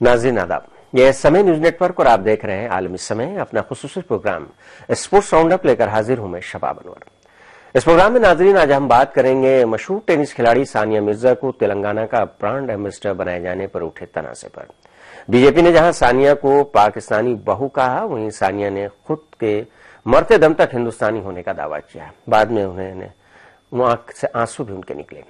नाज़रीन आदाब, यह समय न्यूज नेटवर्क और आप देख रहे हैं आलमी समय, अपना खुसूसी प्रोग्राम स्पोर्ट्स राउंडअप लेकर हाजिर हूं मैं शबाब अनवर। इस प्रोग्राम में नाजरीन आज हम बात करेंगे मशहूर टेनिस खिलाड़ी सानिया मिर्जा को तेलंगाना का ब्रांड एम्बेसडर बनाए जाने पर उठे तनाज़े पर। बीजेपी ने जहां सानिया को पाकिस्तानी बहू कहा, वहीं सानिया ने खुद के मरते दम तक हिंदुस्तानी होने का दावा किया। बाद में उन्हें आंख से आंसू भी उनके निकले।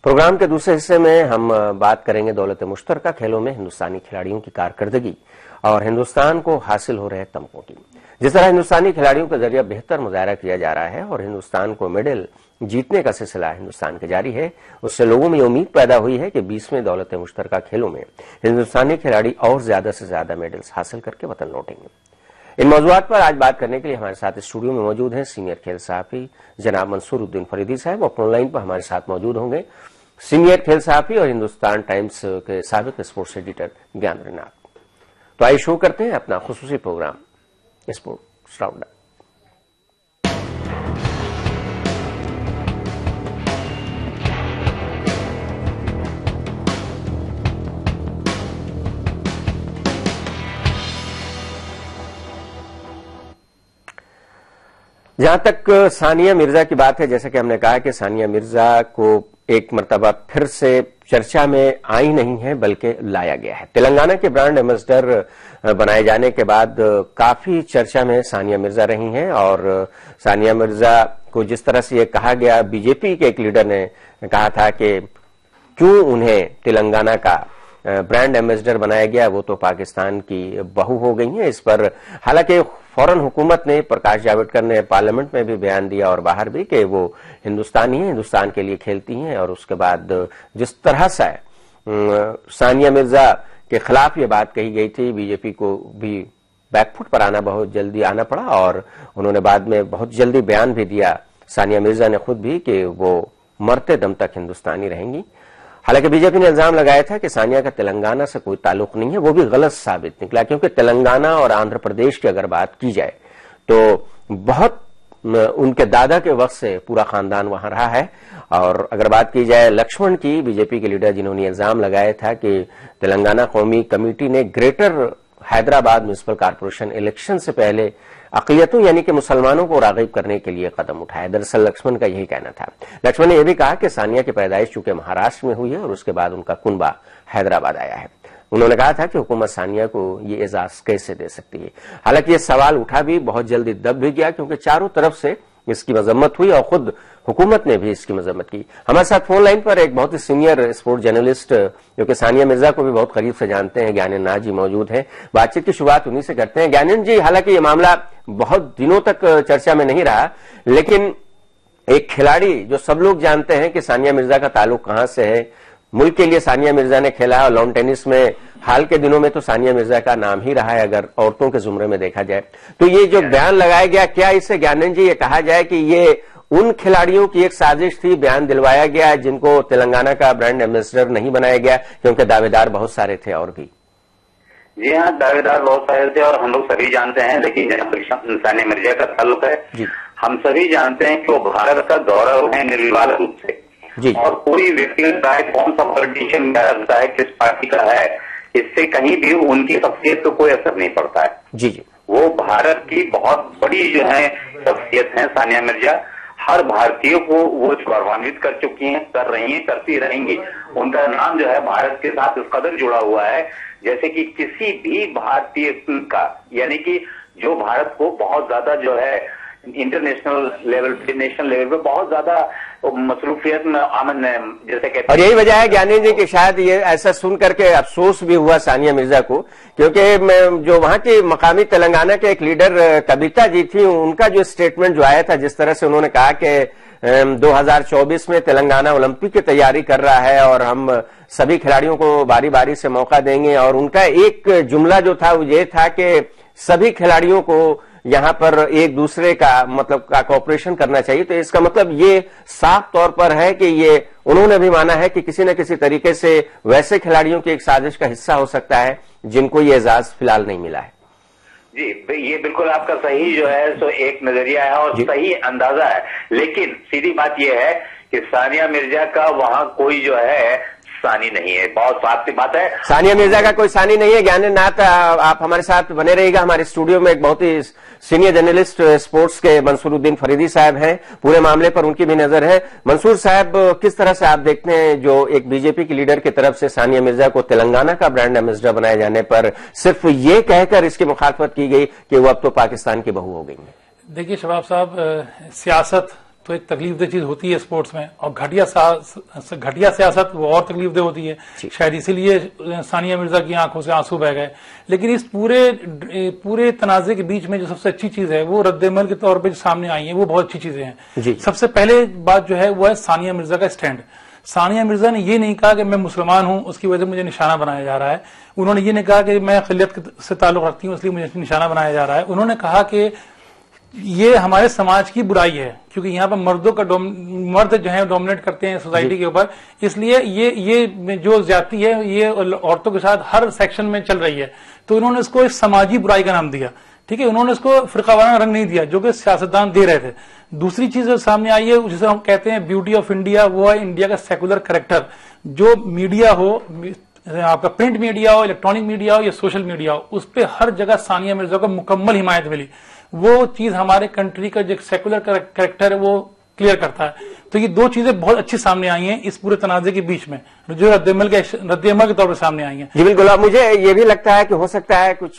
प्रोग्राम के दूसरे हिस्से में हम बात करेंगे दौलत मुश्तरका खेलों में हिंदुस्तानी खिलाड़ियों की कारकर्दगी और हिंदुस्तान को हासिल हो रहे तमगों की। जिस तरह हिंदुस्तानी खिलाड़ियों के जरिए बेहतर मुजाहरा किया जा रहा है और हिंदुस्तान को मेडल जीतने का सिलसिला हिंदुस्तान के जारी है, उससे लोगों में उम्मीद पैदा हुई है कि 20वें दौलत मुश्तरका खेलों में हिंदुस्तानी खिलाड़ी और ज्यादा से ज्यादा मेडल्स हासिल करके वतन लौटेंगे। इन मौजूआत पर आज बात करने के लिए हमारे साथ स्टूडियो में मौजूद हैं सीनियर खेल सहाफी जनाब मंसूर उद्दीन फरीदी साहब। ऑनलाइन पर हमारे साथ मौजूद होंगे सीनियर खेल सहाफी और हिंदुस्तान टाइम्स के साबिक स्पोर्ट्स एडिटर ज्ञानेंद्र नाथ। तो आइए शुरू करते हैं अपना खुसूसी प्रोग्राम स्पोर्ट्स राउंडअप। जहां तक सानिया मिर्जा की बात है, जैसा कि हमने कहा कि सानिया मिर्जा को एक मर्तबा फिर से चर्चा में आई नहीं है बल्कि लाया गया है। तेलंगाना के ब्रांड एम्बेसडर बनाए जाने के बाद काफी चर्चा में सानिया मिर्जा रही हैं और सानिया मिर्जा को जिस तरह से ये कहा गया, बीजेपी के एक लीडर ने कहा था कि क्यों उन्हें तेलंगाना का ब्रांड एम्बेसडर बनाया गया, वो तो पाकिस्तान की बहू हो गई है। इस पर हालांकि फौरन हुकूमत ने, प्रकाश जावड़ेकर ने पार्लियामेंट में भी बयान दिया और बाहर भी कि वो हिंदुस्तानी हैं, हिंदुस्तान के लिए खेलती हैं। और उसके बाद जिस तरह से सानिया मिर्जा के खिलाफ ये बात कही गई थी, बीजेपी को भी बैकफुट पर आना बहुत जल्दी आना पड़ा और उन्होंने बाद में बहुत जल्दी बयान भी दिया, सानिया मिर्जा ने खुद भी, कि वो मरते दम तक हिंदुस्तानी रहेंगी। हालांकि बीजेपी ने इल्जाम लगाया था कि सानिया का तेलंगाना से कोई ताल्लुक नहीं है, वो भी गलत साबित निकला, क्योंकि तेलंगाना और आंध्र प्रदेश की अगर बात की जाए तो बहुत उनके दादा के वक्त से पूरा खानदान वहां रहा है। और अगर बात की जाए लक्ष्मण की, बीजेपी के लीडर जिन्होंने इल्जाम लगाया था कि तेलंगाना कौमी कमेटी ने greater Hyderabad municipal corporation election से पहले अक़लियतों यानी कि मुसलमानों को राग़िब करने के लिए कदम उठाया। दरअसल लक्ष्मण का यही कहना था। लक्ष्मण ने यह भी कहा कि सानिया की पैदाइश चूंकि महाराष्ट्र में हुई है और उसके बाद उनका कुनबा हैदराबाद आया है। उन्होंने कहा था कि हुकूमत सानिया को ये एजाज कैसे दे सकती है। हालांकि ये सवाल उठा भी, बहुत जल्दी दब भी गया, क्योंकि चारों तरफ से इसकी मजम्मत हुई और खुद हुकूमत ने भी इसकी मजम्मत की। हमारे साथ फोन लाइन पर एक बहुत ही सीनियर स्पोर्ट जर्नलिस्ट जो कि सानिया मिर्जा को भी बहुत करीब से जानते हैं, ज्ञानेंद्र नाथ जी मौजूद हैं। बातचीत की शुरुआत उन्हीं से करते हैं। ज्ञानेंद्र जी, हालांकि ये मामला बहुत दिनों तक चर्चा में नहीं रहा, लेकिन एक खिलाड़ी जो सब लोग जानते हैं कि सानिया मिर्जा का ताल्लुक कहां से है, मुल्क के लिए सानिया मिर्जा ने खेला और लॉन टेनिस में हाल के दिनों में तो सानिया मिर्जा का नाम ही रहा है अगर औरतों के जुमरे में देखा जाए। तो ये जो बयान लगाया गया, क्या इससे ज्ञानेंद्र जी ये कहा जाए कि ये उन खिलाड़ियों की एक साजिश थी, बयान दिलवाया गया जिनको तेलंगाना का ब्रांड एम्बेसडर नहीं बनाया गया, क्योंकि दावेदार बहुत सारे थे और भी? जी हाँ, दावेदार बहुत सारे थे और हम लोग सभी जानते हैं, लेकिन जहां सानिया मिर्जा का ताल्लुक है, हम सभी जानते हैं कि वो भारत का गौरव है निर्विवाद रूप से। जी। और कोई व्यक्ति का है, कौन सा पॉलिटिशियन का है, किस पार्टी का है, इससे कहीं भी उनकी शख्सियत को कोई असर नहीं पड़ता है। जी जी, वो भारत की बहुत बड़ी जो है शख्सियत है सानिया मिर्जा। हर भारतीय को वो गौरवान्वित कर चुकी हैं, कर रही हैं, करती रहेंगी। उनका नाम जो है भारत के साथ इस कदर जुड़ा हुआ है जैसे कि किसी भी भारतीय का, यानी कि जो भारत को बहुत ज्यादा जो है इंटरनेशनल लेवल पे, नेशनल लेवल पे बहुत ज्यादा मसरूफियत में आमन है, जैसे कहते हैं। और यही वजह है ज्ञानेंद्र जी कि शायद ये ऐसा सुन करके अफसोस भी हुआ सानिया मिर्जा को, क्योंकि जो वहां की मकामी तेलंगाना के एक लीडर कविता जी थी, उनका जो स्टेटमेंट जो आया था, जिस तरह से उन्होंने कहा कि 2024 में तेलंगाना ओलंपिक की तैयारी कर रहा है और हम सभी खिलाड़ियों को बारी बारी से मौका देंगे, और उनका एक जुमला जो था वो ये था कि सभी खिलाड़ियों को यहां पर एक दूसरे का मतलब का कोऑपरेशन करना चाहिए। तो इसका मतलब ये साफ तौर पर है कि ये उन्होंने भी माना है कि किसी न किसी तरीके से वैसे खिलाड़ियों की एक साजिश का हिस्सा हो सकता है जिनको ये एजाज फिलहाल नहीं मिला है। जी, ये बिल्कुल आपका सही जो है सो एक नजरिया है और सही अंदाजा है, लेकिन सीधी बात यह है कि सानिया मिर्जा का वहां कोई जो है सानी नहीं है। बहुत स्वाद की बात है। सानिया मिर्जा का कोई सानी नहीं है। ज्ञानेंद्रनाथ, आप हमारे साथ बने रहिएगा। हमारे स्टूडियो में एक बहुत ही सीनियर जर्नलिस्ट स्पोर्ट्स के मंसूरुद्दीन फरीदी साहब हैं। पूरे मामले पर उनकी भी नजर है। मंसूर साहब, किस तरह से आप देखते हैं जो एक बीजेपी की लीडर की तरफ से सानिया मिर्जा को तेलंगाना का ब्रांड एम्बेसडर बनाए जाने पर सिर्फ ये कहकर इसकी मुखालफत की गई कि वो अब तो पाकिस्तान की बहू हो गई है? देखिए शबाब साहब, सियासत तो एक तकलीफदेह चीज होती है स्पोर्ट्स में, और घटिया सियासत वो और तकलीफदेह होती है। शायद इसीलिए सानिया मिर्जा की आंखों से आंसू बह गए। लेकिन इस पूरे तनाजे के बीच में जो सबसे अच्छी चीज है वो रद्देमल के तौर पे जो सामने आई है वो बहुत अच्छी चीजें हैं। सबसे पहले बात जो है वो है सानिया मिर्जा का स्टैंड। सानिया मिर्जा ने ये नहीं कहा कि मैं मुसलमान हूं उसकी वजह से मुझे निशाना बनाया जा रहा है। उन्होंने ये नहीं कहा कि मैं अक़लियत से ताल्लुक रखती हूं इसलिए मुझे निशाना बनाया जा रहा है। उन्होंने कहा कि ये हमारे समाज की बुराई है, क्योंकि यहाँ पर मर्द जो है डोमिनेट करते हैं सोसाइटी के ऊपर, इसलिए ये जो ज्यादती है ये औरतों के साथ हर सेक्शन में चल रही है। तो उन्होंने इसको एक समाजी बुराई का नाम दिया। ठीक है, उन्होंने इसको फिरकावाराना रंग नहीं दिया जो कि सियासतदान दे रहे थे। दूसरी चीज जो सामने आई है जिसे हम कहते हैं ब्यूटी ऑफ इंडिया, वो है इंडिया का सेकुलर कैरेक्टर। जो मीडिया हो, आपका प्रिंट मीडिया हो, इलेक्ट्रॉनिक मीडिया हो या सोशल मीडिया हो, उस पर हर जगह सानिया मिर्जा को मुकम्मल हिमायत मिली। वो चीज हमारे कंट्री का जो सेकुलर कैरेक्टर है वो क्लियर करता है। तो ये दो चीजें बहुत अच्छी सामने आई हैं इस पूरे तनाजे के बीच में, जो रद्देअमल के तौर पर सामने आई हैं। जी बिल्कुल। अब मुझे ये भी लगता है कि हो सकता है कुछ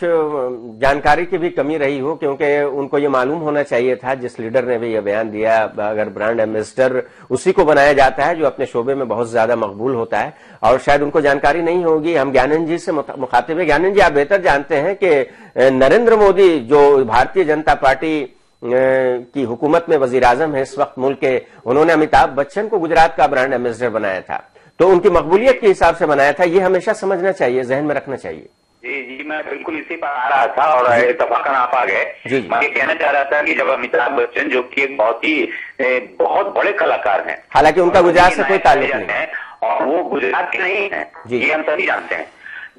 जानकारी की भी कमी रही हो, क्योंकि उनको ये मालूम होना चाहिए था, जिस लीडर ने भी ये बयान दिया, अगर ब्रांड एम्बेसडर उसी को बनाया जाता है जो अपने शोबे में बहुत ज्यादा मकबूल होता है, और शायद उनको जानकारी नहीं होगी। हम ज्ञानंद जी से मुखातिब है। ज्ञानंद जी, आप बेहतर जानते हैं कि नरेंद्र मोदी जो भारतीय जनता पार्टी की हुकूमत में वजीर आजम है इस वक्त मुल्क के, उन्होंने अमिताभ बच्चन को गुजरात का ब्रांड एम्बेसडर बनाया था, तो उनकी मकबूलियत के हिसाब से बनाया था। ये हमेशा समझना चाहिए, जहन में रखना चाहिए। जी, मैं बिल्कुल इसी पर आ रहा था और इत्तफाकन आप आ गए। मैं ये कहना चाह रहा था कि जब अमिताभ बच्चन, जो कि एक बहुत बड़े कलाकार हैं, हालांकि उनका गुजरात से कोई ताल्लुक नहीं है और वो गुजरात के नहीं है, ये हम सभी जानते हैं,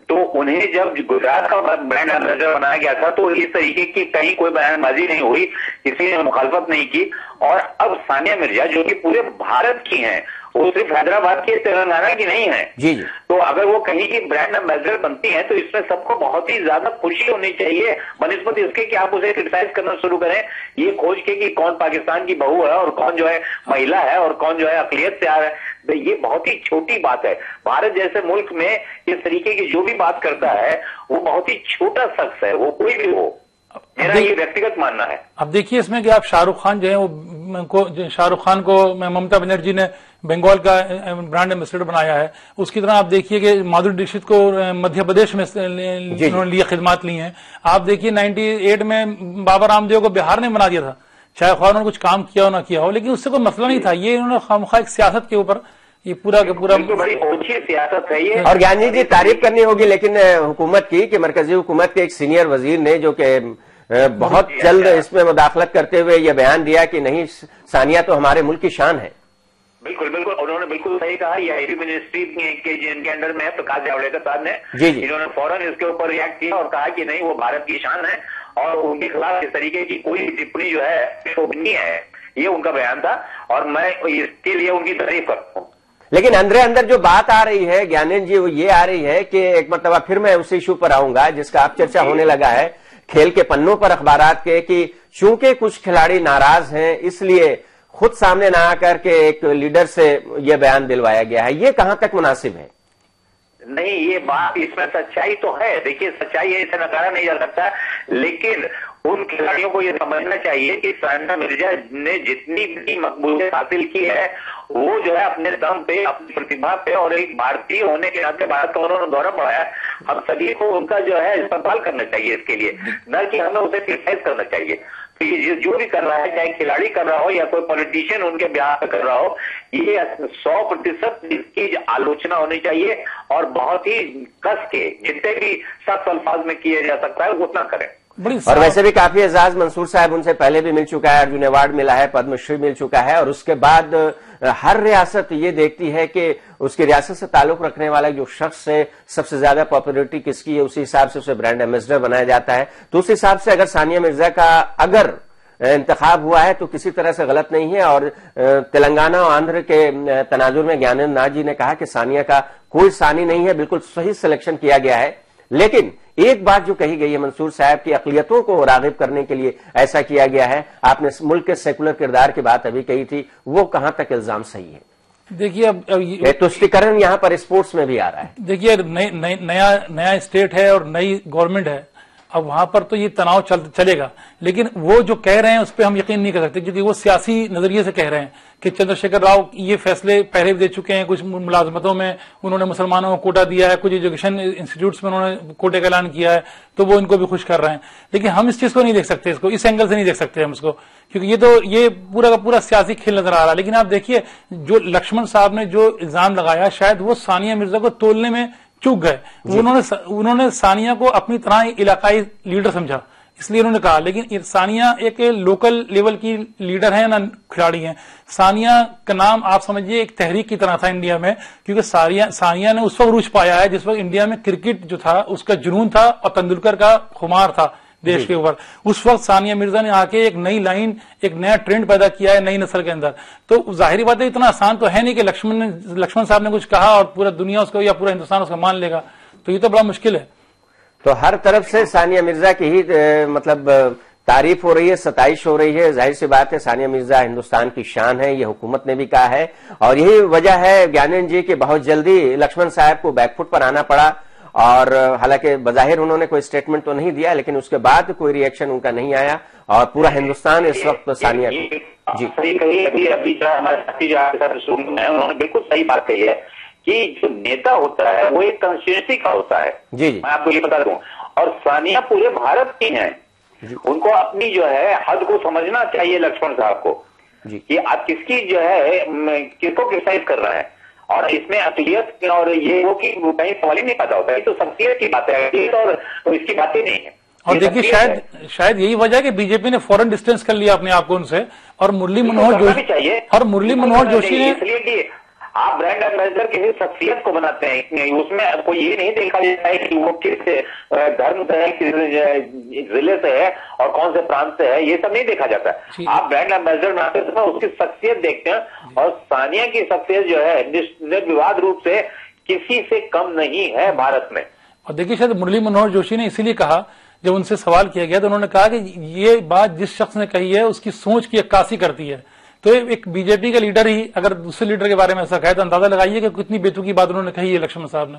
तो उन्हें जब गुजरात का ब्रांड एम्बेसडर बनाया गया था तो इस तरीके की कहीं कोई बयानबाजी नहीं हुई, किसी ने मुखालफत नहीं की। और अब सानिया मिर्जा जो कि पूरे भारत की हैं, वो सिर्फ हैदराबाद की, तेलंगाना की नहीं है। जी। तो अगर वो कहीं की ब्रांड एम्बेसडर बनती है तो इसमें सबको बहुत ही ज्यादा खुशी होनी चाहिए, बनिस्बत इसके कि आप उसे क्रिटिसाइज करना शुरू करें ये खोज के कि कौन पाकिस्तान की बहू है और कौन जो है महिला है और कौन जो है अक़लियत से आ रहा है। तो ये बहुत ही छोटी बात है। भारत जैसे मुल्क में इस तरीके की जो भी बात करता है वो बहुत ही छोटा शख्स है, वो कोई भी हो। मेरा ये व्यक्तिगत मानना है। अब देखिए इसमें कि आप शाहरुख खान जो है वो शाहरुख खान को ममता बनर्जी ने बंगाल का ब्रांड एम्बेसडर बनाया है, उसकी तरह आप देखिए कि माधुरी दीक्षित को मध्य प्रदेश में उन्होंने लिए खिदमात ली हैं। आप देखिए 98 में बाबा रामदेव को बिहार ने बना दिया था, चाहे ख्वाह उन्होंने कुछ काम किया हो ना किया हो, लेकिन उससे कोई मसला नहीं था। ये इन्होंने खामखा एक सियासत के ऊपर ये पूरा का पूरा बड़ी अच्छी सियासत है ये। और ज्ञानी जी, तारीफ करनी होगी लेकिन हुकूमत की कि मरकजी हुकूमत के एक सीनियर वजीर ने, जो कि बहुत जल्द इसमें मुदाखलत करते हुए यह बयान दिया कि नहीं, सानिया तो हमारे मुल्क की शान है। बिल्कुल बिल्कुल, उन्होंने बिल्कुल सही कहा। ये आईटी मिनिस्ट्री के जिनके अंडर में है प्रकाश जावड़ेकर साहब ने, इन्होंने फौरन इसके ऊपर रिएक्ट किया और कहा कि नहीं, वो भारत की शान है और उनके खिलाफ इस तरीके की कोई टिप्पणी जो है शोभनीय है। ये उनका बयान था और मैं इसके लिए उनकी तारीफ करता हूँ। लेकिन अंदर जो बात आ रही है ज्ञानेंद्र जी, वो ये आ रही है कि एक मरतबा फिर मैं उस इशू पर आऊंगा जिसका आप चर्चा होने लगा है खेल के पन्नों पर अखबारात के, कि चूंकि कुछ खिलाड़ी नाराज हैं इसलिए खुद सामने ना आकर के एक लीडर से यह बयान दिलवाया गया है। ये कहां तक मुनासिब है? नहीं, ये बात, इसमें सच्चाई तो है। देखिए, सच्चाई है, इसे नकारा नहीं जा सकता, लेकिन उन खिलाड़ियों को यह समझना चाहिए कि सानिया मिर्जा ने जितनी भी मकबूलियत हासिल की है वो जो है अपने दम पे, अपनी प्रतिभा पे और एक भारतीय होने के नाते भारत का उन्होंने दौरा बढ़ाया। हम सभी को उनका जो है इस्तेमाल करना चाहिए इसके लिए, न कि हमें उसे क्रिटिसाइज करना चाहिए। तो ये जो भी कर रहा है, चाहे खिलाड़ी कर रहा हो या कोई पॉलिटिशियन उनके ब्याह पे कर रहा हो, ये 100% इसकी आलोचना होनी चाहिए और बहुत ही कस के जितने भी सख्त अल्फाज में किया जा सकता है उतना करें। और वैसे भी काफी एजाज मंसूर साहब उनसे पहले भी मिल चुका है, अर्जुन अवार्ड मिला है, पद्मश्री मिल चुका है, और उसके बाद हर रियासत ये देखती है कि उसकी रियासत से ताल्लुक रखने वाला जो शख्स है, सबसे ज्यादा पॉपुलरिटी किसकी है, उसी हिसाब से उसे ब्रांड एम्बेसडर बनाया जाता है। तो उस हिसाब से अगर सानिया मिर्जा का अगर इंतखाब हुआ है तो किसी तरह से गलत नहीं है। और तेलंगाना और आंध्र के तनाजुर में ज्ञानेंद्र नाथ जी ने कहा कि सानिया का कोई सानी नहीं है, बिल्कुल सही सिलेक्शन किया गया है। लेकिन एक बात जो कही गई है मंसूर साहब की अक़लियतों को राग़िब करने के लिए ऐसा किया गया है, आपने मुल्क के सेकुलर किरदार की बात अभी कही थी, वो कहां तक इल्जाम सही है? देखिए अब तुष्टिकरण यहां पर स्पोर्ट्स में भी आ रहा है। देखिए नया स्टेट है और नई गवर्नमेंट है, अब वहां पर तो ये तनाव चलेगा, लेकिन वो जो कह रहे हैं उस पर हम यकीन नहीं कर सकते, क्योंकि वो सियासी नजरिए से कह रहे हैं कि चंद्रशेखर राव ये फैसले पहले भी दे चुके हैं। कुछ मुलाजमतों में उन्होंने मुसलमानों को कोटा दिया है, कुछ एजुकेशन इंस्टीट्यूट्स में उन्होंने कोटे का ऐलान किया है, तो वो इनको भी खुश कर रहे हैं। लेकिन हम इस चीज को नहीं देख सकते, इसको इस एंगल से नहीं देख सकते हम इसको, क्योंकि ये पूरा का पूरा सियासी खेल नजर आ रहा है। लेकिन आप देखिए, जो लक्ष्मण साहब ने जो इल्जाम लगाया, शायद वो सानिया मिर्जा को तोलने में चूक गए। उन्होंने सानिया को अपनी तरह इलाकाई लीडर समझा, इसलिए उन्होंने कहा। लेकिन सानिया एक लोकल लेवल की लीडर है ना, खिलाड़ी है। सानिया का नाम आप समझिए एक तहरीक की तरह था इंडिया में, क्योंकि सानिया ने उस वक्त रूज पाया है जिस वक्त इंडिया में क्रिकेट जो था उसका जुनून था और तेंदुलकर का खुमार था देश के ऊपर। उस वक्त सानिया मिर्जा ने आके एक नई लाइन, एक नया ट्रेंड पैदा किया है नई नस्ल के अंदर। तो जाहिर बात है, इतना आसान तो है नहीं कि लक्ष्मण साहब ने कुछ कहा और पूरा दुनिया उसको या पूरा हिंदुस्तान उसका मान लेगा, तो ये तो बड़ा मुश्किल है। तो हर तरफ से सानिया मिर्जा की ही मतलब तारीफ हो रही है, सताइश हो रही है। जाहिर सी बात है, सानिया मिर्जा हिंदुस्तान की शान है, ये हुकूमत ने भी कहा है। और यही वजह है ज्ञानेंद्र जी कि बहुत जल्दी लक्ष्मण साहब को बैकफुट पर आना पड़ा। और हालांकि बजाहिर उन्होंने कोई स्टेटमेंट तो नहीं दिया, लेकिन उसके बाद कोई रिएक्शन उनका नहीं आया और पूरा हिंदुस्तान इस वक्त सानिया जी सही कही। अभी जो हमारे साथी जो आपके साथ उन्होंने बिल्कुल सही बात कही है कि जो नेता होता है वो एक कंस्टिट्यूंसी का होता है। जी मैं आपको ये बता दूं, और सानिया पूरे भारत की हैं, उनको अपनी जो है हद को समझना चाहिए लक्ष्मण साहब को कि आप किसकी जो है किसको क्रिटिसाइज कर रहा है। और इसमें अक़लियत और ये वो कि कहीं सवाल ही नहीं पैदा होता है, तो शख्सियत की बात है और तो इसकी बात ही नहीं है। और देखिए शायद यही वजह है कि बीजेपी ने फॉरेन डिस्टेंस कर लिया अपने आप को उनसे, और मुरली मनोहर जोशी ने, इसलिए आप ब्रांड एम्बेसडर किसी शख्सियत को बनाते हैं, उसमें कोई ये नहीं देखा जाता है कि वो किस धर्म से है, किस जिले से है और कौन से प्रांत से है, ये सब नहीं देखा जाता। आप ब्रांड एम्बेसडर बनाते हैं उसकी शख्सियत देखते हैं, और सानिया की शख्सियत जो है निर्विवाद रूप से किसी से कम नहीं है भारत में। और देखिए, शायद मुरली मनोहर जोशी ने इसीलिए कहा, जब उनसे सवाल किया गया तो उन्होंने कहा कि ये बात जिस शख्स ने कही है उसकी सोच की अक्कासी करती है। तो एक बीजेपी का लीडर ही अगर दूसरे लीडर के बारे में ऐसा कहे तो अंदाजा लगाइए कि कितनी बेतुकी बात उन्होंने कही है लक्ष्मण साहब ने।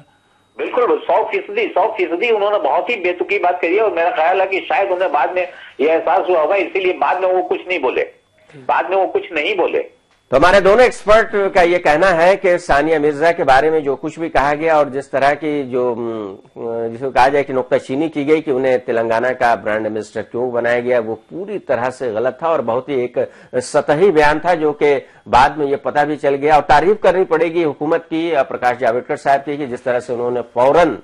बिल्कुल 100% उन्होंने बहुत ही बेतुकी बात कही है, और मेरा ख्याल है कि शायद उन्हें बाद में यह एहसास हुआ होगा, इसीलिए बाद में वो कुछ नहीं बोले। तो हमारे दोनों एक्सपर्ट का ये कहना है कि सानिया मिर्जा के बारे में जो कुछ भी कहा गया और जिस तरह की जिसको कहा जाए कि नुक्ताचीनी की गई कि उन्हें तेलंगाना का ब्रांड एम्बेसडर क्यों बनाया गया, वो पूरी तरह से गलत था और बहुत ही एक सतही बयान था, जो कि बाद में ये पता भी चल गया। और तारीफ करनी पड़ेगी हुकूमत की, प्रकाश जावड़ेकर साहब की, कि जिस तरह से उन्होंने फौरन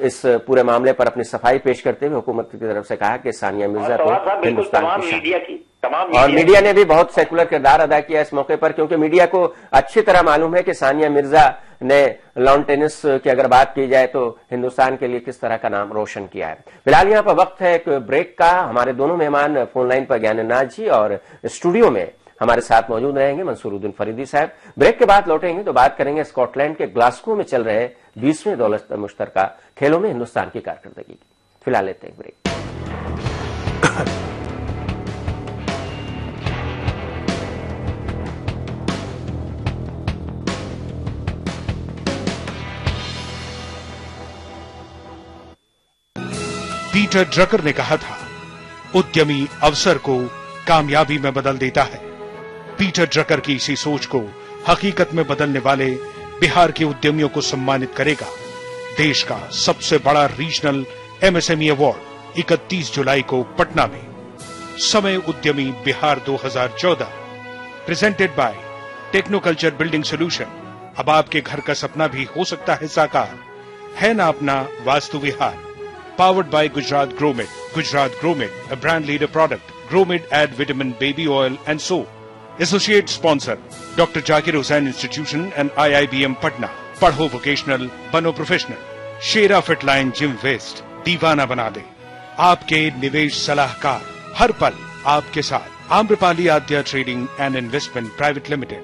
इस पूरे मामले पर अपनी सफाई पेश करते हुए हुकूमत की तरफ से कहा कि सानिया मिर्जा तो हिंदुस्तान की और मीडिया ने भी बहुत सेकुलर किरदार अदा किया इस मौके पर, क्योंकि मीडिया को अच्छी तरह मालूम है कि सानिया मिर्जा ने लॉन टेनिस की अगर बात की जाए तो हिंदुस्तान के लिए किस तरह का नाम रोशन किया है। फिलहाल यहाँ पर वक्त है एक ब्रेक का। हमारे दोनों मेहमान फोन लाइन पर ज्ञानेंद्र नाथ जी और स्टूडियो में हमारे साथ मौजूद रहेंगे मंसूरुद्दीन फरीदी साहब। ब्रेक के बाद लौटेंगे तो बात करेंगे स्कॉटलैंड के ग्लासगो में चल रहे 20वें दौलत मुश्तरका खेलों में हिंदुस्तान की कारकर्दगी। फिलहाल लेते हैं ब्रेक। पीटर ड्रकर ने कहा था, उद्यमी अवसर को कामयाबी में बदल देता है। पीटर ड्रकर की इसी सोच को हकीकत में बदलने वाले बिहार के उद्यमियों को सम्मानित करेगा देश का सबसे बड़ा रीजनल एमएसएमई अवार्ड 31 जुलाई को पटना में। समय उद्यमी Bihar 2014 presented by Technoculture building solution. अब आपके घर का सपना भी हो सकता है साकार, है ना अपना वास्तु विहार। Powered by Gujarat Gromid. Gujarat Gromid, a brand leader product. Gromid add vitamin, baby oil and soap. Associate sponsor, Dr. Zakir Hussain Institution and IIBM Patna. पढ़ो वोकेशनल, बनो प्रोफेशनल। शेरा फिटलाइन जिम वेस्ट, दीवाना बना दे। आपके निवेश सलाहकार हर पल आपके साथ। Amrapali Adya trading and investment private limited,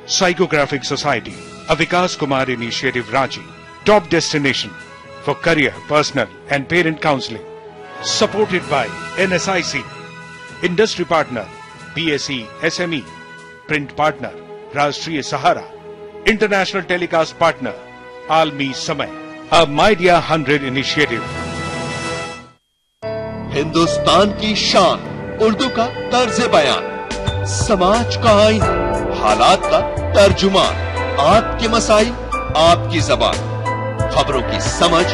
psychographic society, a Vikas Kumar initiative Ranchi, top destination for career, personal and parent counselling, supported by NSIC, industry partner BSE SME, print partner Rashtriya Sahara, international telecast partner आलमी समय, अ माइडिया 100 इनिशिएटिव। हिंदुस्तान की शान, उर्दू का तर्ज बयान, समाज का आईन, हालात का तर्जुमान, आपके मसाइल आपकी जबान, खबरों की समझ,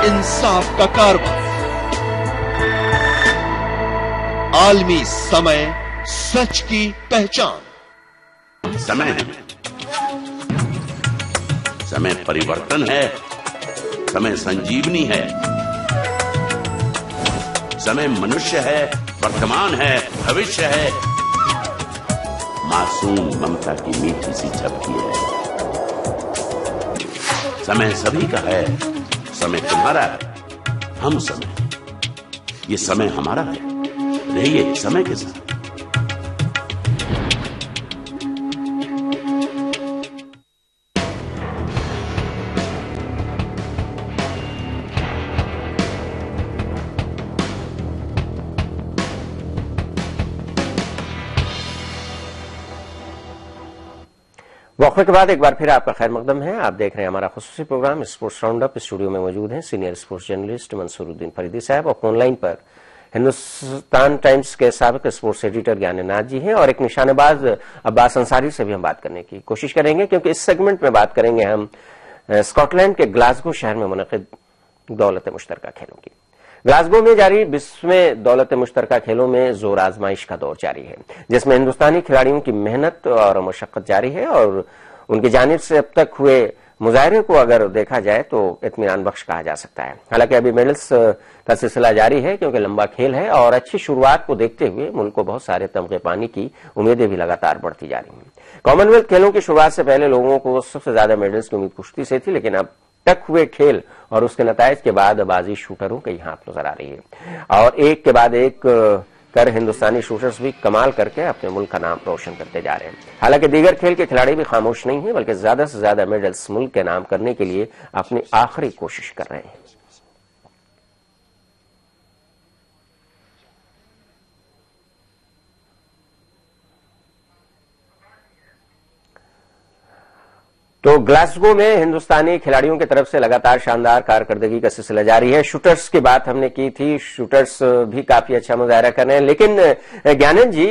इंसाफ का कारवां। आलमी समय, सच की पहचान। समय परिवर्तन है, समय संजीवनी है, समय मनुष्य है, वर्तमान है, भविष्य है, मासूम ममता की मीठी सी झपकी है। समय सभी का है, समय तुम्हारा है, हम समय, ये समय हमारा है। रहिए समय के साथ। वक्फे के बाद एक बार फिर आपका खैर मकदम है। आप देख रहे हैं हमारा खुसूसी प्रोग्राम स्पोर्ट्स राउंडअप। स्टूडियो में मौजूद हैं सीनियर स्पोर्ट्स जर्नलिस्ट मंसूरुद्दीन फरीदी साहब और ऑनलाइन पर हिंदुस्तान टाइम्स के साबिक स्पोर्ट्स एडिटर ज्ञाननाथ जी हैं और एक निशानेबाज अब्बास अंसारी से भी हम बात करने की कोशिश करेंगे, क्योंकि इस सेगमेंट में बात करेंगे हम स्कॉटलैंड के ग्लासगो शहर में मुनक़िद दौलत मुश्तरका खेलों की। ग्लासगो में जारी 20वें दौलत मुश्तरका खेलों में जोर आजमाइश का दौर जारी है, जिसमें हिंदुस्तानी खिलाड़ियों की मेहनत और मशक्कत जारी है और उनकी जानिब से अब तक हुए मुजाहरे को अगर देखा जाए तो इत्मीनान बख्श कहा जा सकता है। हालांकि अभी मेडल्स का सिलसिला जारी है, क्योंकि लंबा खेल है और अच्छी शुरुआत को देखते हुए मुल्क को बहुत सारे तमगे पाने की उम्मीदें भी लगातार बढ़ती जा रही हैं। कॉमनवेल्थ खेलों की शुरुआत से पहले लोगों को सबसे ज्यादा मेडल्स की उम्मीद कुश्ती से थी, लेकिन अब तक हुए खेल और उसके नतायज के बाद बाजी शूटरों के ही हाथ नजर आ रही है और एक के बाद एक कर हिंदुस्तानी शूटर्स भी कमाल करके अपने मुल्क का नाम रोशन करते जा रहे हैं। हालांकि दीगर खेल के खिलाड़ी भी खामोश नहीं हैं, बल्कि ज्यादा से ज्यादा मेडल्स मुल्क के नाम करने के लिए अपनी आखिरी कोशिश कर रहे हैं। तो ग्लासगो में हिंदुस्तानी खिलाड़ियों की तरफ से लगातार शानदार कारकर्दगी का सिलसिला जारी है। शूटर्स की बात हमने की थी, शूटर्स भी काफी अच्छा मुजाहरा कर रहे हैं, लेकिन ज्ञानंद जी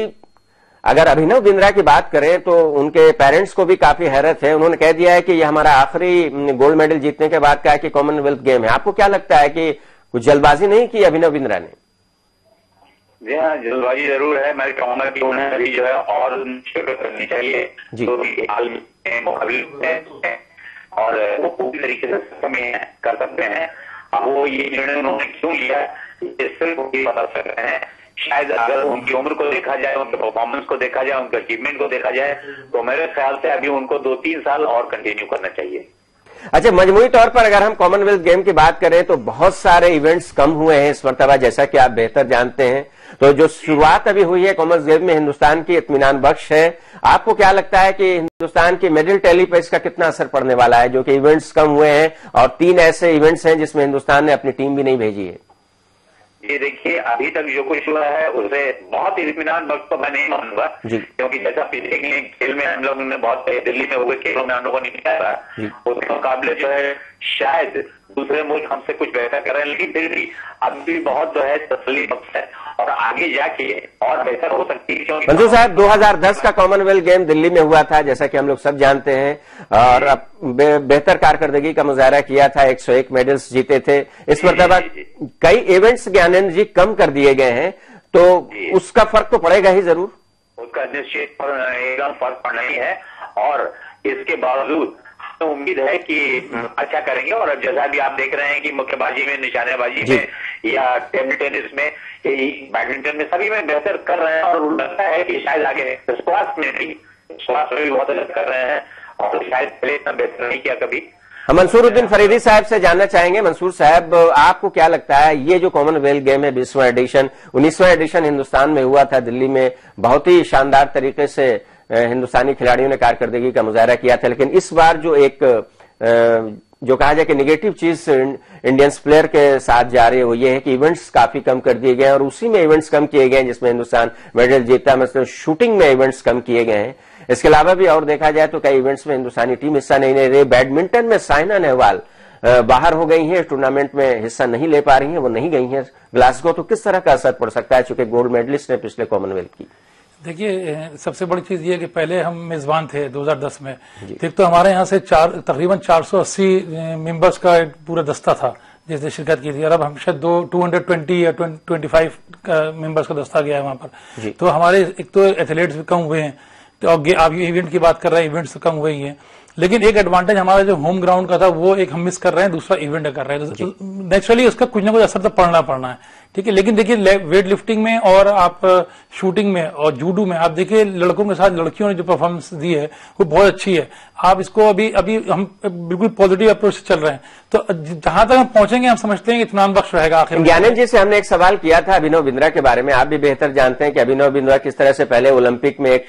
अगर अभिनव बिंद्रा की बात करें तो उनके पेरेंट्स को भी काफी हैरत है। उन्होंने कह दिया है कि यह हमारा आखिरी गोल्ड मेडल जीतने के बाद का कि कॉमनवेल्थ गेम है। आपको क्या लगता है कि कुछ जल्दबाजी नहीं की अभिनव बिंद्रा ने? जी हाँ, जल्दबाजी जरूर है। मैं कहूंगा कि उन्हें अभी जो है और शिरकत करनी चाहिए तो मुकाबले और वो पूरी तरीके से कर सकते हैं। अब वो ये निर्णय उन्होंने क्यों लिया इससे वो भी बता सकते हैं। शायद अगर उनकी उम्र को देखा जाए, उनके परफॉर्मेंस को देखा जाए, उनके अचीवमेंट को देखा जाए तो मेरे ख्याल से अभी उनको 2-3 साल और कंटिन्यू करना चाहिए। अच्छा, मजमूई तौर पर अगर हम कॉमनवेल्थ गेम की बात करें तो बहुत सारे इवेंट्स कम हुए हैं इस मरतबा, जैसा कि आप बेहतर जानते हैं। तो जो शुरुआत अभी हुई है कॉमनवेल्थ गेम में हिंदुस्तान की इत्मीनान बख्श है। आपको क्या लगता है कि हिंदुस्तान की मेडल टैली पर इसका कितना असर पड़ने वाला है, जो कि इवेंट्स कम हुए हैं और 3 ऐसे इवेंट्स हैं जिसमें हिंदुस्तान ने अपनी टीम भी नहीं भेजी है? ये देखिए, अभी तक जो कुछ हुआ है उसे बहुत इत्मीनान बख्श तो मैं नहीं मानूंगा, क्योंकि जैसा पिछले खेल में हम लोगों ने बहुत दिल्ली में हुए खेलों में हम लोगों ने किया था, उसके मुकाबले जो है शायद दूसरे मुल्क हमसे कुछ बेहतर कर रहे हैं, लेकिन फिर भी अब भी बहुत जो है तसल्ली बख्श है और आगे जाके और बेहतर हो सकती है। क्योंकि मंजूर साहब 2010 का कॉमनवेल्थ गेम दिल्ली में हुआ था, जैसा कि हम लोग सब जानते हैं, और अब बेहतर कारकर्दगी का मुजाहरा किया था, 101 मेडल्स जीते थे। इस मरतबा कई इवेंट्स ज्ञानंद जी कम कर दिए गए हैं, तो उसका फर्क तो पड़ेगा ही जरूर। उसका निश्चित एकदम फर्क पड़ना ही है और इसके बावजूद तो उम्मीद है कि अच्छा करेंगे। और अब जैसा भी आप देख रहे हैं कि मुक्केबाजी में, निशानेबाजी में या टेबल टेनिस में, बैडमिंटन में, सभी में बेहतर कर रहे हैं और लगता है कि शायद आगे स्वास्थ्य में भी बहुत अच्छा कर रहे हैं और शायद पहले इतना बेहतर नहीं किया कभी। हम मंसूरुद्दीन फरीदी साहब से जानना चाहेंगे। मंसूर साहब, आपको क्या लगता है ये जो कॉमनवेल्थ गेम है 20वां एडिशन, 19वां एडिशन हिंदुस्तान में हुआ था, दिल्ली में बहुत ही शानदार तरीके से हिंदुस्तानी खिलाड़ियों ने कारकर्दगी का मुजाहरा किया था, लेकिन इस बार जो एक जो कहा जाए कि नेगेटिव चीज इंडियंस प्लेयर के साथ जा रही है वो ये है कि इवेंट्स काफी कम कर दिए गए हैं और उसी में इवेंट्स कम किए गए हैं जिसमें हिंदुस्तान मेडल जीता, मतलब शूटिंग में इवेंट्स कम किए गए हैं। इसके अलावा भी और देखा जाए तो कई इवेंट्स में हिंदुस्तानी टीम हिस्सा नहीं ले रही। बैडमिंटन में साइना नेहवाल बाहर हो गई हैं, टूर्नामेंट में हिस्सा नहीं ले पा रही हैं, वो नहीं गई हैं ग्लासगो। तो किस तरह का असर पड़ सकता है, चूंकि गोल्ड मेडलिस्ट ने पिछले कॉमनवेल्थ की? देखिए, सबसे बड़ी चीज ये है कि पहले हम मेजबान थे 2010 में, एक तो हमारे यहाँ से तकरीबन 480 मेंबर्स का एक पूरा दस्ता था जिसने शिरकत की थी, और अब हम शायद 220 या 25 मेंबर्स का दस्ता गया है वहां पर। तो हमारे एक तो एथलीट्स भी कम हुए हैं, तो आप ये इवेंट की बात कर रहे हैं, इवेंट्स कम हुए ही हैं, लेकिन एक एडवांटेज हमारा जो होम ग्राउंड का था वो एक हम मिस कर रहे हैं, दूसरा इवेंट कर रहे हैं। नेचुरली उसका कुछ ना कुछ असर तो पड़ना है, ठीक है। लेकिन देखिए, वेट लिफ्टिंग में और आप शूटिंग में और जूडो में आप देखिए लड़कों के साथ लड़कियों ने जो परफॉर्मेंस दी है वो बहुत अच्छी है। आप इसको अभी हम बिल्कुल पॉजिटिव अप्रोच से चल रहे हैं, तो जहां तक हम पहुंचेंगे हम समझते हैं कि इत्मीनान बख्श रहेगा। आखिर ज्ञानंद जी से हमने एक सवाल किया था अभिनव बिंद्रा के बारे में। आप भी बेहतर जानते हैं कि अभिनव बिंद्रा किस तरह से पहले ओलंपिक में एक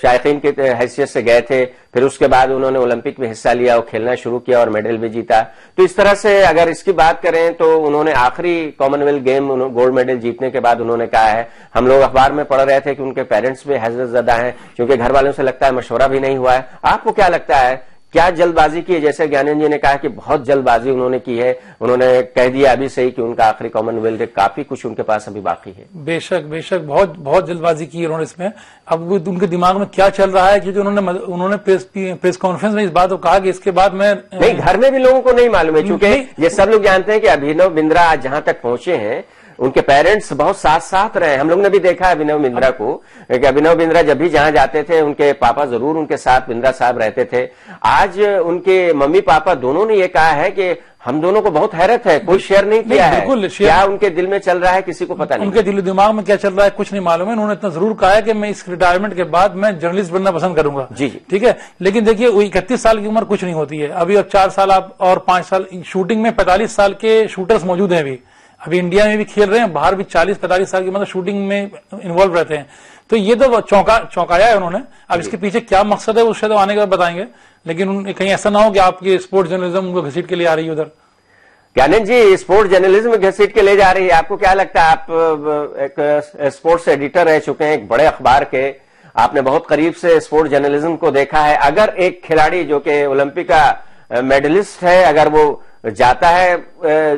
शायकीन की हैसियत से गए थे, फिर उसके बाद उन्होंने ओलंपिक में हिस्सा लिया और खेलना शुरू किया और मेडल भी जीता। तो इस तरह से अगर इसकी बात करें तो उन्होंने आखिरी कॉमनवेल्थ गेम गोल्ड मेडल जीतने के बाद उन्होंने कहा है, हम लोग अखबार में पढ़ रहे थे कि उनके पेरेंट्स भी हैज़रतज़दा हैं, क्योंकि घर वालों से लगता है मशवरा भी नहीं हुआ है। आपको क्या लगता है, क्या जल्दबाजी की है? जैसे ज्ञानंद जी ने कहा कि बहुत जल्दबाजी उन्होंने की है, उन्होंने कह दिया अभी से ही कि उनका आखिरी कॉमनवेल्थ है, काफी कुछ उनके पास अभी बाकी है। बेशक बहुत जल्दबाजी की है उन्होंने इसमें। अब वो उनके दिमाग में क्या चल रहा है, क्योंकि उन्होंने प्रेस कॉन्फ्रेंस में इस बात को कहा कि इसके बाद मैं नहीं, घर में भी लोगों को नहीं मालूम है, क्योंकि ये सब लोग जानते हैं कि अभिनव बिंद्रा आज जहां तक पहुंचे हैं उनके पेरेंट्स बहुत साथ साथ रहे। हम लोग ने भी देखा है अभिनव बिंद्रा को, कि अभिनव बिंद्रा जब भी जहां जाते थे उनके पापा जरूर उनके साथ बिंद्रा साहब रहते थे। आज उनके मम्मी पापा दोनों ने ये कहा है कि हम दोनों को बहुत हैरत है, कोई शेयर नहीं किया है, क्या उनके दिल में चल रहा है किसी को पता नहीं, उनके दिल दिमाग में क्या चल रहा है कुछ नहीं मालूम है। उन्होंने इतना जरूर कहा है कि मैं इस रिटायरमेंट के बाद मैं जर्नलिस्ट बनना पसंद करूंगा। जी ठीक है, लेकिन देखिए 31 साल की उम्र कुछ नहीं होती है अभी। अब 4 साल आप और 5 साल शूटिंग में 45 साल के शूटर्स मौजूद हैं अभी इंडिया में भी खेल रहे हैं, बाहर भी 40-45 साल की मतलब शूटिंग में इन्वॉल्व रहते हैं। तो ये तो चौंकाया है उन्होंने। अब इसके पीछे क्या मकसद है वो शायद आने के बाद बताएंगे, लेकिन कहीं ऐसा ना हो कि आपकी स्पोर्ट्स जर्नलिज्म उनको घसीट के ले आ रही है उधर। ज्ञानंद जी, स्पोर्ट्स जर्नलिज्म घसीट के ले जा रही है, आपको क्या लगता है? आप एक स्पोर्ट्स एडिटर रह चुके हैं एक बड़े अखबार के, आपने बहुत करीब से स्पोर्ट्स जर्नलिज्म को देखा है। अगर एक खिलाड़ी जो कि ओलंपिक का मेडलिस्ट है, अगर वो जाता है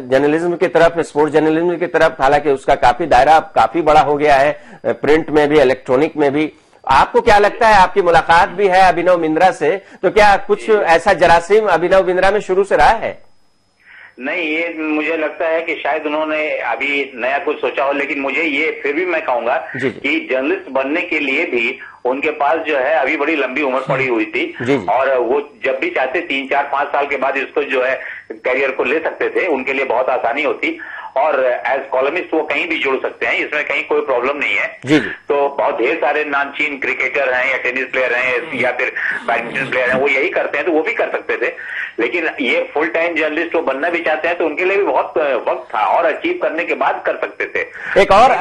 जर्नलिज्म की तरफ, स्पोर्ट्स जर्नलिज्म की तरफ, हालांकि उसका काफी दायरा काफी बड़ा हो गया है, प्रिंट में भी इलेक्ट्रॉनिक में भी, आपको क्या लगता है? आपकी मुलाकात भी है अभिनव बिंद्रा से, तो क्या कुछ ऐसा जरासीम अभिनव बिंद्रा में शुरू से रहा है? नहीं, ये मुझे लगता है कि शायद उन्होंने अभी नया कुछ सोचा हो, लेकिन मुझे ये फिर भी मैं कहूंगा कि जर्नलिस्ट बनने के लिए भी उनके पास जो है अभी बड़ी लंबी उम्र पड़ी हुई थी, और वो जब भी चाहते 3, 4, 5 साल के बाद इसको जो है करियर को ले सकते थे, उनके लिए बहुत आसानी होती, और एज कॉलमिस्ट वो कहीं भी जुड़ सकते हैं, इसमें कहीं कोई प्रॉब्लम नहीं है। तो बहुत ढेर सारे नामचीन क्रिकेटर हैं या टेनिस प्लेयर हैं या फिर बैडमिंटन प्लेयर हैं, वो यही करते हैं, तो वो भी कर सकते थे। लेकिन ये फुल टाइम जर्नलिस्ट वो बनना भी चाहते हैं तो उनके लिए भी बहुत वक्त था, और अचीव करने के बाद कर सकते थे। एक और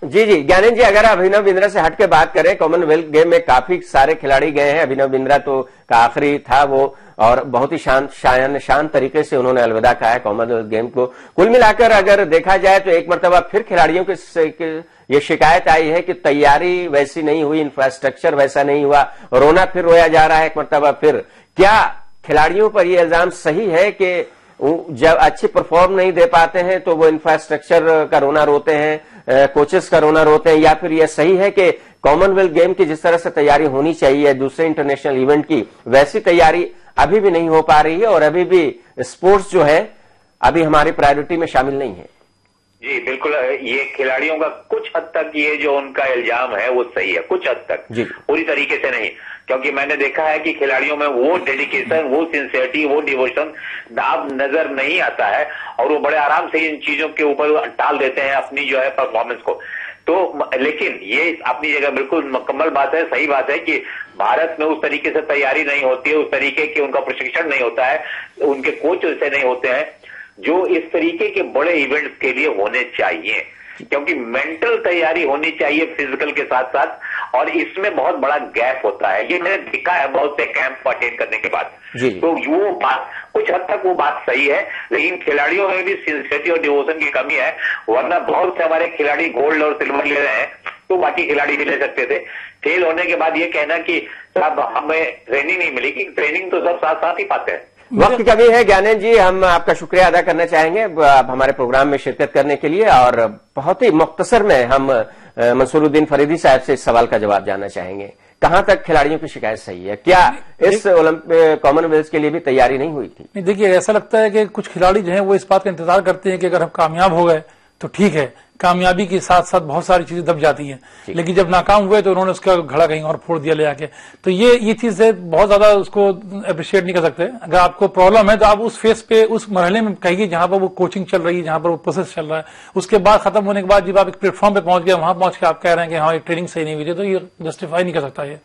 जी ज्ञानंद जी, अगर अभिनव बिंद्रा से हट के बात करें, कॉमनवेल्थ गेम में काफी सारे खिलाड़ी गए हैं, अभिनव बिंद्रा तो का आखिरी था वो, और बहुत ही शान तरीके से उन्होंने अलविदा कहा है कॉमनवेल्थ गेम को। कुल मिलाकर अगर देखा जाए तो एक मरतबा फिर खिलाड़ियों की ये शिकायत आई है कि तैयारी वैसी नहीं हुई, इंफ्रास्ट्रक्चर वैसा नहीं हुआ, रोना फिर रोया जा रहा है एक मरतबा फिर। क्या खिलाड़ियों पर यह इल्जाम सही है कि जब अच्छी परफॉर्म नहीं दे पाते हैं तो वो इंफ्रास्ट्रक्चर का रोना रोते हैं, कोचेस का रोना रोते हैं, या फिर यह सही है कि कॉमनवेल्थ गेम की जिस तरह से तैयारी होनी चाहिए दूसरे इंटरनेशनल इवेंट की, वैसी तैयारी अभी भी नहीं हो पा रही है, और अभी भी स्पोर्ट्स जो है अभी हमारी प्रायोरिटी में शामिल नहीं है? जी बिल्कुल, ये खिलाड़ियों का कुछ हद तक ये जो उनका इल्जाम है वो सही है, कुछ हद तक, पूरी तरीके से नहीं, क्योंकि मैंने देखा है कि खिलाड़ियों में वो डेडिकेशन, वो सिंसियरिटी, वो डिवोशन अब नजर नहीं आता है, और वो बड़े आराम से इन चीजों के ऊपर टाल देते हैं अपनी जो है परफॉर्मेंस को। तो लेकिन ये अपनी जगह बिल्कुल मुकम्मल बात है, सही बात है कि भारत में उस तरीके से तैयारी नहीं होती है, उस तरीके की उनका प्रशिक्षण नहीं होता है, उनके कोच ऐसे नहीं होते हैं जो इस तरीके के बड़े इवेंट्स के लिए होने चाहिए, क्योंकि मेंटल तैयारी होनी चाहिए फिजिकल के साथ साथ, और इसमें बहुत बड़ा गैप होता है। ये मैंने देखा है बहुत से कैंप अटेंड करने के बाद। तो वो बात कुछ हद तक वो बात सही है, लेकिन खिलाड़ियों में भी सिंसियरिटी और डिवोशन की कमी है, वरना बहुत से हमारे खिलाड़ी गोल्ड और सिल्वर ले रहे हैं तो बाकी खिलाड़ी भी ले सकते थे। फेल होने के बाद ये कहना कि साहब हमें ट्रेनिंग नहीं मिलेगी, ट्रेनिंग तो सब साथ साथ ही पाते हैं। वक्त की कमी है ज्ञानेंद्र जी, हम आपका शुक्रिया अदा करना चाहेंगे आप हमारे प्रोग्राम में शिरकत करने के लिए, और बहुत ही मुख्तसर में हम मंसूरुद्दीन फरीदी साहब से इस सवाल का जवाब जानना चाहेंगे। कहां तक खिलाड़ियों की शिकायत सही है? क्या इस कॉमनवेल्थ के लिए भी तैयारी नहीं हुई थी? नहीं, देखिए ऐसा लगता है कि कुछ खिलाड़ी जो हैं वो इस बात का इंतजार करते हैं कि अगर हम कामयाब हो गए तो ठीक है, कामयाबी के साथ साथ बहुत सारी चीजें दब जाती हैं, लेकिन जब नाकाम हुए तो उन्होंने उसका घड़ा कहीं और फोड़ दिया ले आके। तो ये चीज से बहुत ज्यादा उसको अप्रिशिएट नहीं कर सकते। अगर आपको प्रॉब्लम है तो आप उस फेस पे, उस मरहले में कहिए जहां पर वो कोचिंग चल रही है, जहां पर वो प्रोसेस चल रहा है, उसके बाद खत्म होने के बाद जब आप एक प्लेटफॉर्म पे पहुंच गए, वहां पहुंच के आप कह रहे हैं कि हाँ ये ट्रेनिंग सही नहीं हुई थी, तो ये जस्टिफाई नहीं कर सकता ये।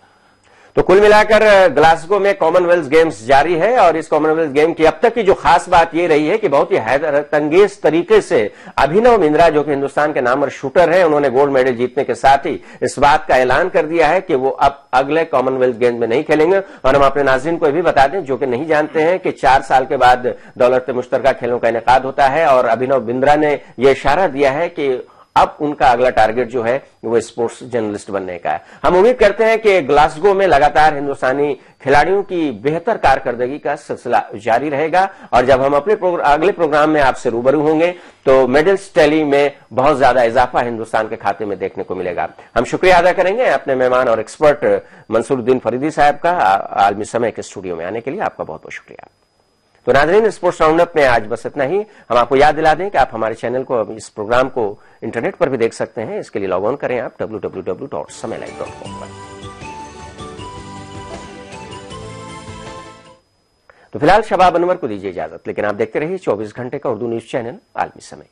तो कुल मिलाकर ग्लासगो में कॉमनवेल्थ गेम्स जारी है, और इस कॉमनवेल्थ गेम की अब तक की जो खास बात यह रही है कि बहुत ही हैरतअंगेज तरीके से अभिनव बिंद्रा, जो कि हिंदुस्तान के नामवर शूटर है, उन्होंने गोल्ड मेडल जीतने के साथ ही इस बात का ऐलान कर दिया है कि वो अब अगले कॉमनवेल्थ गेम्स में नहीं खेलेंगे। और हम अपने नाज़रीन को भी बता दें जो कि नहीं जानते हैं कि 4 साल के बाद दौलत मुश्तरका खेलों का इनेकाद होता है, और अभिनव बिंद्रा ने यह इशारा दिया है कि अब उनका अगला टारगेट जो है वो स्पोर्ट्स जर्नलिस्ट बनने का है। हम उम्मीद करते हैं कि ग्लासगो में लगातार हिंदुस्तानी खिलाड़ियों की बेहतर कारकर्दगी का सिलसिला जारी रहेगा, और जब हम अपने अगले प्रोग्राम में आपसे रूबरू होंगे तो मेडल्स टैली में बहुत ज्यादा इजाफा हिंदुस्तान के खाते में देखने को मिलेगा। हम शुक्रिया अदा करेंगे अपने मेहमान और एक्सपर्ट मंसूरुद्दीन फरीदी साहब का आलमी समय के स्टूडियो में आने के लिए। आपका बहुत बहुत शुक्रिया। तो नाज़रीन, स्पोर्ट्स राउंडअप में आज बस इतना ही। हम आपको याद दिला दें कि आप हमारे चैनल को, इस प्रोग्राम को इंटरनेट पर भी देख सकते हैं। इसके लिए लॉग ऑन करें आप www.samaylive.com पर। तो फिलहाल शबाब अनवर को दीजिए इजाजत, लेकिन आप देखते रहिए 24 घंटे का उर्दू न्यूज चैनल आलमी समय।